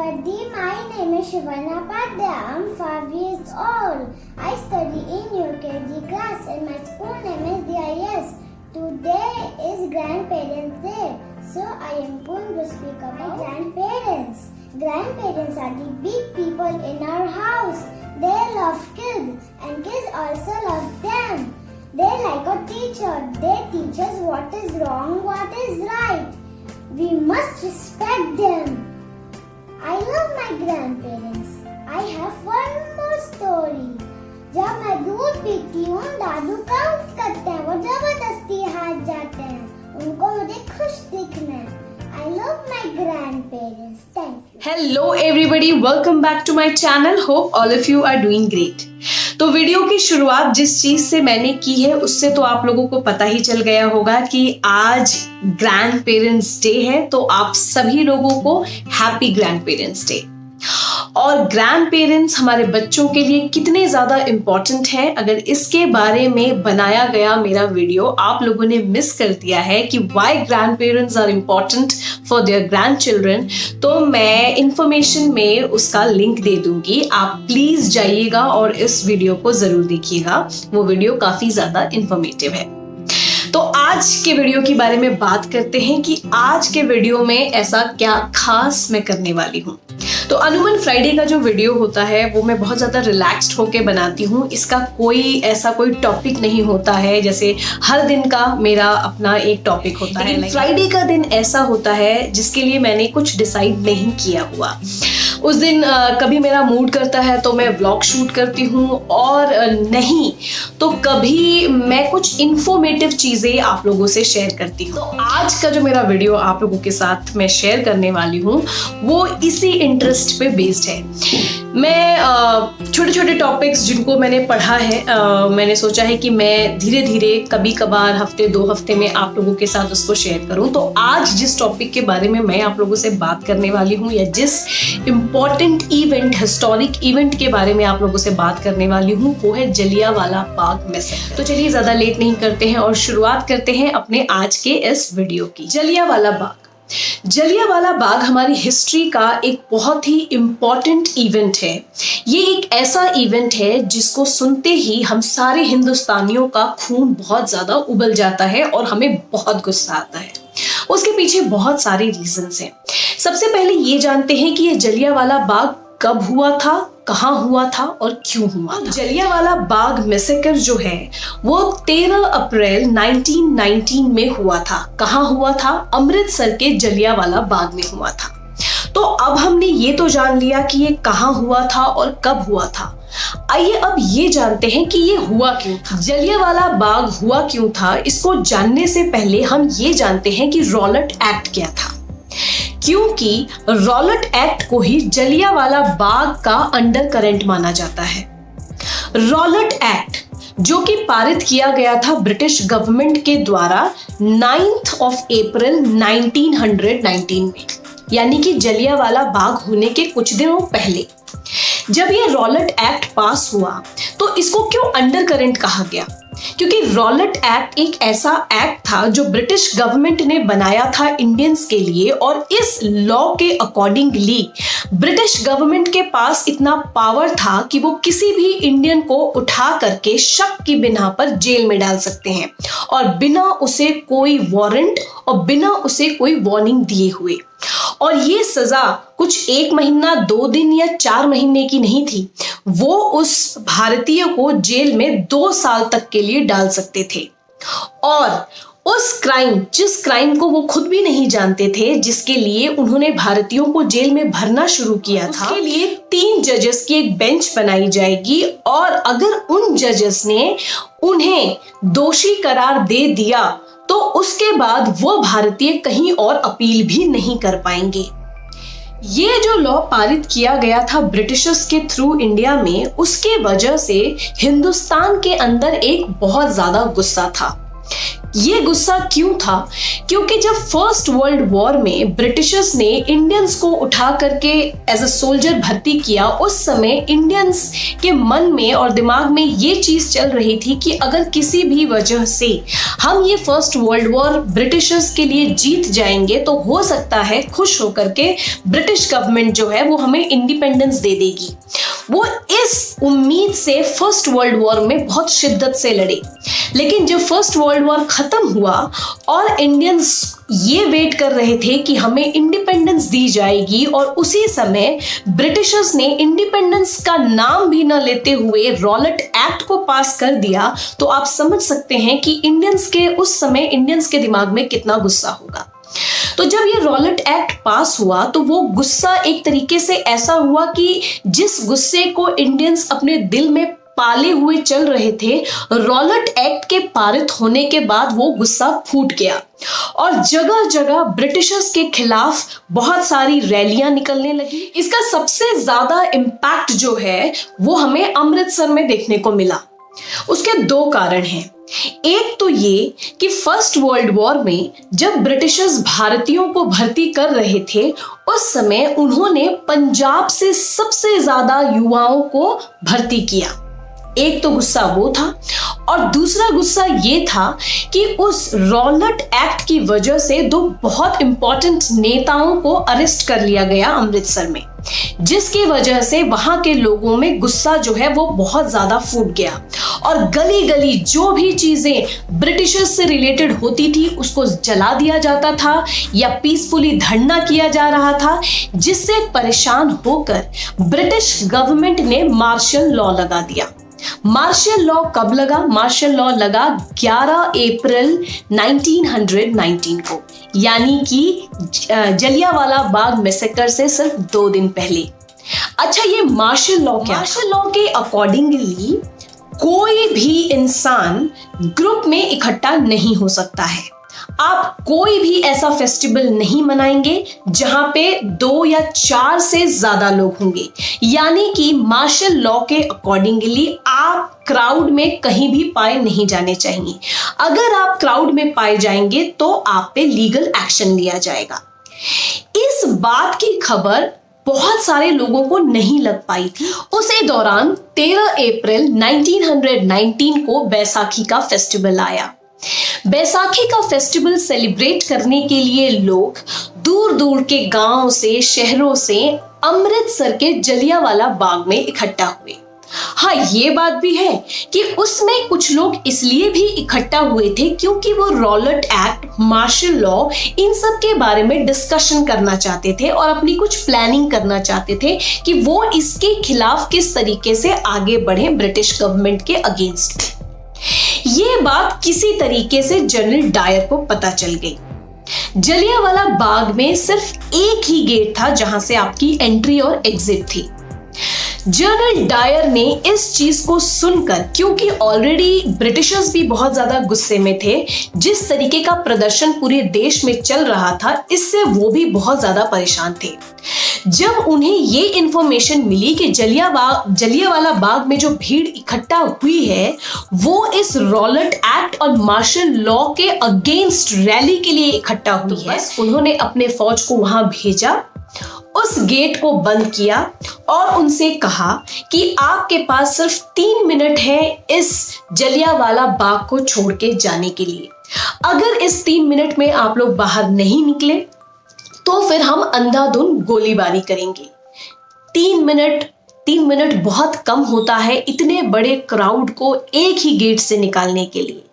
Everybody, my name is Shivana Padya. I'm 5 years old. I study in UKG class and my school name is DIS. Today is Grandparents Day, so I am going to speak about grandparents. Grandparents are the big people in our house. They love kids and kids also love them. They like a teacher. They teach us what is wrong, what is right. We must respect them. I love my grandparents. I have one more story. जब मैं दूध पीती हूँ, दादू count करते हैं, वो जबरदस्ती हाथ जाते हैं, उनको मुझे खुश दिखना है. I love my grandparents. Thank you. Hello everybody, welcome back to my channel. Hope all of you are doing great. तो वीडियो की शुरुआत जिस चीज से मैंने की है उससे तो आप लोगों को पता ही चल गया होगा कि आज ग्रैंड पेरेंट्स डे है, तो आप सभी लोगों को हैप्पी ग्रैंड पेरेंट्स डे. और ग्रैंड पेरेंट्स हमारे बच्चों के लिए कितने ज्यादा इम्पोर्टेंट है, अगर इसके बारे में बनाया गया मेरा वीडियो आप लोगों ने मिस कर दिया है कि why grandparents are important for their grandchildren, तो मैं इंफॉर्मेशन में उसका लिंक दे दूंगी. आप प्लीज जाइएगा और इस वीडियो को जरूर देखिएगा, वो वीडियो काफी ज्यादा इंफॉर्मेटिव है. तो आज के वीडियो के बारे में बात करते हैं कि आज के वीडियो में ऐसा क्या खास मैं करने वाली हूँ. तो अनुमन फ्राइडे का जो वीडियो होता है वो मैं बहुत ज़्यादा रिलैक्स्ड होके बनाती हूँ. इसका कोई ऐसा कोई टॉपिक नहीं होता है जैसे हर दिन का मेरा अपना एक टॉपिक होता है. फ्राइडे का दिन ऐसा होता है जिसके लिए मैंने कुछ डिसाइड नहीं किया हुआ. उस दिन कभी मेरा मूड करता है तो मैं व्लॉग शूट करती हूँ, और नहीं तो कभी मैं कुछ इंफॉर्मेटिव चीज़ें आप लोगों से शेयर करती हूँ. तो आज का जो मेरा वीडियो आप लोगों के साथ मैं शेयर करने वाली हूँ वो इसी इंटरेस्ट पे बेस्ड है. मैं छोटे छोटे टॉपिक्स जिनको मैंने पढ़ा है, मैंने सोचा है कि मैं धीरे धीरे कभी कभार हफ्ते 2 हफ्ते में आप लोगों के साथ उसको शेयर करूं. तो आज जिस टॉपिक के बारे में मैं आप लोगों से बात करने वाली हूं, या जिस इम्पॉर्टेंट इवेंट, हिस्टोरिक इवेंट के बारे में आप लोगों से बात करने वाली हूं, वो है जलियांवाला बाग मैसेकर. तो चलिए ज़्यादा लेट नहीं करते हैं और शुरुआत करते हैं अपने आज के इस वीडियो की. जलियांवाला बाग. जलियांवाला बाग हमारी हिस्ट्री का एक बहुत ही इम्पॉर्टेंट इवेंट है. ये एक ऐसा इवेंट है जिसको सुनते ही हम सारे हिंदुस्तानियों का खून बहुत ज्यादा उबल जाता है और हमें बहुत गुस्सा आता है. उसके पीछे बहुत सारे रीजंस हैं. सबसे पहले ये जानते हैं कि ये जलियांवाला बाग कब हुआ था, कहाँ हुआ था और क्यों हुआ था. जलियांवाला बाग मैसेकर जो है वो 13 अप्रैल 1919 में हुआ था. कहाँ हुआ था? अमृतसर के जलियांवाला बाग में हुआ था. तो अब हमने ये तो जान लिया कि ये कहाँ हुआ था और कब हुआ था. आइए अब ये जानते हैं कि ये हुआ क्यों था. जलियांवाला बाग हुआ क्यों था, इसको जानने से पहले हम ये जानते हैं कि रॉलेट एक्ट क्या था, क्योंकि रॉलेट एक्ट को ही जलियांवाला बाग का अंडर करंट माना जाता है. रॉलेट एक्ट जो कि पारित किया गया था ब्रिटिश गवर्नमेंट के द्वारा 9th of April 1919 में, यानी कि जलियांवाला बाग होने के कुछ दिनों पहले. जब ये रॉलेट एक्ट पास हुआ तो इसको क्यों अंडर करंट कहा गया? क्योंकि रॉलेट एक्ट एक ऐसा एक्ट था जो ब्रिटिश गवर्नमेंट ने बनाया था इंडियंस के लिए, और इस लॉ के अकॉर्डिंगली ब्रिटिश गवर्नमेंट के पास इतना पावर था कि वो किसी भी इंडियन को उठा करके शक की बिना पर जेल में डाल सकते हैं, और बिना उसे कोई वारंट और बिना उसे कोई वार्निंग दिए हुए. और ये सजा कुछ 1 महीना, 2 दिन या 4 महीने की नहीं थी. वो उस भारतीय को जेल में 2 साल तक के लिए डाल सकते थे. और उस क्राइम, जिस क्राइम को वो खुद भी नहीं जानते थे, जिसके लिए उन्होंने भारतीयों को जेल में भरना शुरू किया था, उसके लिए 3 जजेस की एक बेंच बनाई जाएगी. और अगर उन जजेस ने उन्हें दोषी करार दे दिया तो उसके बाद वो भारतीय कहीं और अपील भी नहीं कर पाएंगे. ये जो लॉ पारित किया गया था ब्रिटिशर्स के थ्रू इंडिया में, उसके वजह से हिंदुस्तान के अंदर एक बहुत ज्यादा गुस्सा था. ये गुस्सा क्यों था? क्योंकि जब फर्स्ट वर्ल्ड वॉर में ब्रिटिशर्स ने इंडियंस को उठा करके एज अ सोल्जर भर्ती किया, उस समय इंडियंस के मन में और दिमाग में ये चीज चल रही थी कि अगर किसी भी वजह से हम ये फर्स्ट वर्ल्ड वॉर ब्रिटिशर्स के लिए जीत जाएंगे तो हो सकता है खुश होकर के ब्रिटिश गवर्नमेंट जो है वो हमें इंडिपेंडेंस दे देगी। वो इस उम्मीद से फर्स्ट वर्ल्ड वॉर में बहुत शिद्दत से लड़े। लेकिन जब फर्स्ट वर्ल्ड वॉर खत्म हुआ और इंडियंस ये वेट कर रहे थे कि हमें इंडिपेंडेंस दी जाएगी, और उसी समय ब्रिटिशर्स ने इंडिपेंडेंस का नाम भी न लेते हुए रॉलेट एक्ट को पास कर दिया, तो आप समझ सकते हैं कि उस समय इंडियंस के दिमाग में कितना गुस्सा होगा। तो जब ये रॉलेट एक्ट पास हुआ तो वो गुस्सा एक तरीके से ऐसा हुआ कि जिस गुस्से को इंडियंस अपने दिल में पाले हुए चल रहे थे, रॉलेट एक्ट के पारित होने के बाद वो गुस्सा फूट गया और जगह जगह ब्रिटिशर्स के खिलाफ बहुत सारी रैलियां निकलने लगी। इसका सबसे ज्यादा इम्पैक्ट जो है वो हमें अमृतसर में देखने को मिला। उसके दो कारण हैं। एक तो ये कि फर्स्ट वर्ल्ड वॉर में जब ब्रिटिशर्स भारतीयों को भर्ती कर रहे थे, उस समय उन्होंने पंजाब से सबसे ज्यादा युवाओं को भर्ती किया। एक तो गुस्सा वो था, और दूसरा गुस्सा ये था कि उस रॉलेट एक्ट की वजह से दो बहुत इंपॉर्टेंट नेताओं को अरेस्ट कर लिया गया अमृतसर में, जिसकी वजह से वहां के लोगों में गुस्सा जो है वो बहुत ज्यादा फूट गया और गली गली जो भी चीजें ब्रिटिशर्स से रिलेटेड होती थी उसको जला दिया जाता था या पीसफुली धरना किया जा रहा था, जिससे परेशान होकर ब्रिटिश गवर्नमेंट ने मार्शल लॉ लगा दिया। मार्शल लॉ कब लगा? मार्शल लॉ लगा 11 अप्रैल 1919 को, यानी कि जलियांवाला बाग मैसेकर से सिर्फ 2 दिन पहले। अच्छा, ये मार्शल लॉ क्या? मार्शल लॉ के अकॉर्डिंगली कोई भी इंसान ग्रुप में इकट्ठा नहीं हो सकता है। आप कोई भी ऐसा फेस्टिवल नहीं मनाएंगे जहां पे 2 या 4 से ज्यादा लोग होंगे, यानी कि मार्शल लॉ के अकॉर्डिंगली आप क्राउड में कहीं भी पाए नहीं जाने चाहिए। अगर आप क्राउड में पाए जाएंगे तो आप पे लीगल एक्शन लिया जाएगा। इस बात की खबर बहुत सारे लोगों को नहीं लग पाई थी। उसी दौरान 13 अप्रैल 1919 को बैसाखी का फेस्टिवल आया। बैसाखी का फेस्टिवल सेलिब्रेट करने के लिए लोग दूर दूर के गांवों से, शहरों से अमृतसर के जलियांवाला बाग में इकट्ठा हुए। हाँ, ये बात भी है कि उसमें कुछ लोग इसलिए भी इकट्ठा हुए थे क्योंकि वो रॉलेट एक्ट, मार्शल लॉ, इन सब के बारे में डिस्कशन करना चाहते थे और अपनी कुछ प्लानिंग करना चाहते थे कि वो इसके खिलाफ किस तरीके से आगे बढ़े ब्रिटिश गवर्नमेंट के अगेंस्ट। ये बात किसी तरीके से जनरल डायर को पता चल गई। जलियांवाला बाग में सिर्फ एक ही गेट था जहां से आपकी एंट्री और एग्जिट थी। जनरल डायर ने इस चीज को सुनकर, क्योंकि ऑलरेडी ब्रिटिशर्स भी बहुत ज्यादा गुस्से में थे, जिस तरीके का प्रदर्शन पूरे देश में चल रहा था, इससे वो भी बहुत ज्यादा परेशान थे। जब उन्हें ये इंफॉर्मेशन मिली कि जलियांवाला बाग में जो भीड़ इकट्ठा हुई है वो इस रॉलेट एक्ट और मार्शल लॉ के अगेंस्ट रैली के लिए इकट्ठा हुई है, उन्होंने अपने फौज को वहां भेजा, उस गेट को बंद किया और उनसे कहा कि आपके पास सिर्फ 3 मिनट है इस जलियांवाला बाग को छोड़ के जाने के लिए। अगर इस 3 मिनट में आप लोग बाहर नहीं निकले तो फिर हम अंधाधुंध गोलीबारी करेंगे। 3 मिनट बहुत कम होता है इतने बड़े क्राउड को एक ही गेट से निकालने के लिए।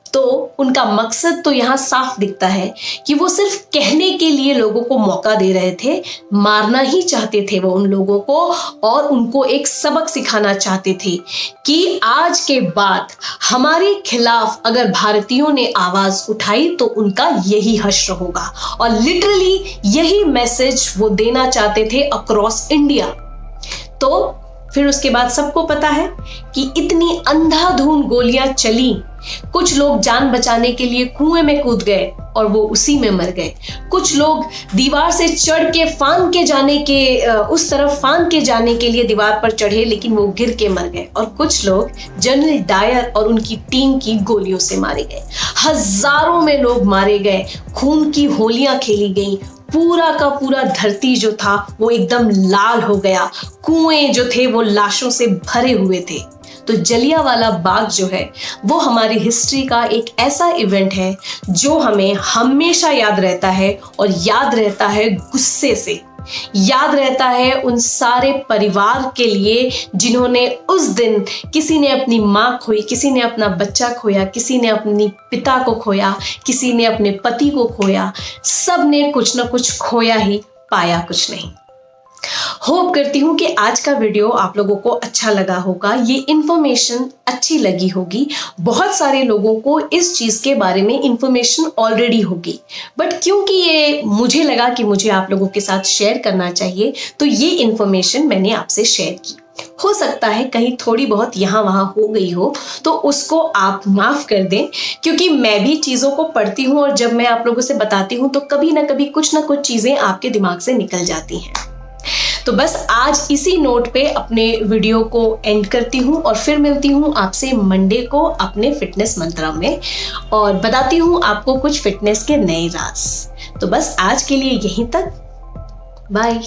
तो उनका मकसद तो यहाँ साफ दिखता है कि वो सिर्फ कहने के लिए लोगों को मौका दे रहे थे, मारना ही चाहते थे वो उन लोगों को, और उनको एक सबक सिखाना चाहते थे कि आज के बाद हमारे खिलाफ अगर भारतीयों ने आवाज उठाई तो उनका यही हश्र होगा। और लिटरली यही मैसेज वो देना चाहते थे अक्रॉस इंडिया। तो फिर उसके बाद सबको पता है कि इतनी अंधाधुंध गोलियां चली कुछ लोग जान बचाने के लिए कुएं में कूद गए और वो उसी में मर गए। कुछ लोग दीवार से चढ़ के फांद के जाने के उस तरफ फांद के जाने के लिए दीवार पर चढ़े, लेकिन वो गिर के मर गए। और कुछ लोग जनरल डायर और उनकी टीम की गोलियों से मारे गए। हजारों में लोग मारे गए, खून की होलियां खेली गई, पूरा का पूरा धरती जो था वो एकदम लाल हो गया, कुएं जो थे वो लाशों से भरे हुए थे। तो जलियांवाला बाग जो है वो हमारी हिस्ट्री का एक ऐसा इवेंट है जो हमें हमेशा याद रहता है, और याद रहता है गुस्से से। याद रहता है उन सारे परिवार के लिए जिन्होंने उस दिन, किसी ने अपनी माँ खोई, किसी ने अपना बच्चा खोया, किसी ने अपनी पिता को खोया, किसी ने अपने पति को खोया। सब ने कुछ ना कुछ खोया ही, पाया कुछ नहीं। होप करती हूँ कि आज का वीडियो आप लोगों को अच्छा लगा होगा, ये इन्फॉर्मेशन अच्छी लगी होगी। बहुत सारे लोगों को इस चीज़ के बारे में इन्फॉर्मेशन ऑलरेडी होगी, बट क्योंकि ये मुझे लगा कि मुझे आप लोगों के साथ शेयर करना चाहिए, तो ये इन्फॉर्मेशन मैंने आपसे शेयर की। हो सकता है कहीं थोड़ी बहुत यहाँ वहाँ हो गई हो, तो उसको आप माफ़ कर दें, क्योंकि मैं भी चीज़ों को पढ़ती हूँ और जब मैं आप लोगों से बताती हूँ तो कभी ना कभी कुछ ना कुछ चीज़ें आपके दिमाग से निकल जाती हैं। तो बस आज इसी नोट पे अपने वीडियो को एंड करती हूँ और फिर मिलती हूँ आपसे मंडे को अपने फिटनेस मंत्रा में, और बताती हूँ आपको कुछ फिटनेस के नए राज। तो बस आज के लिए यहीं तक, बाय।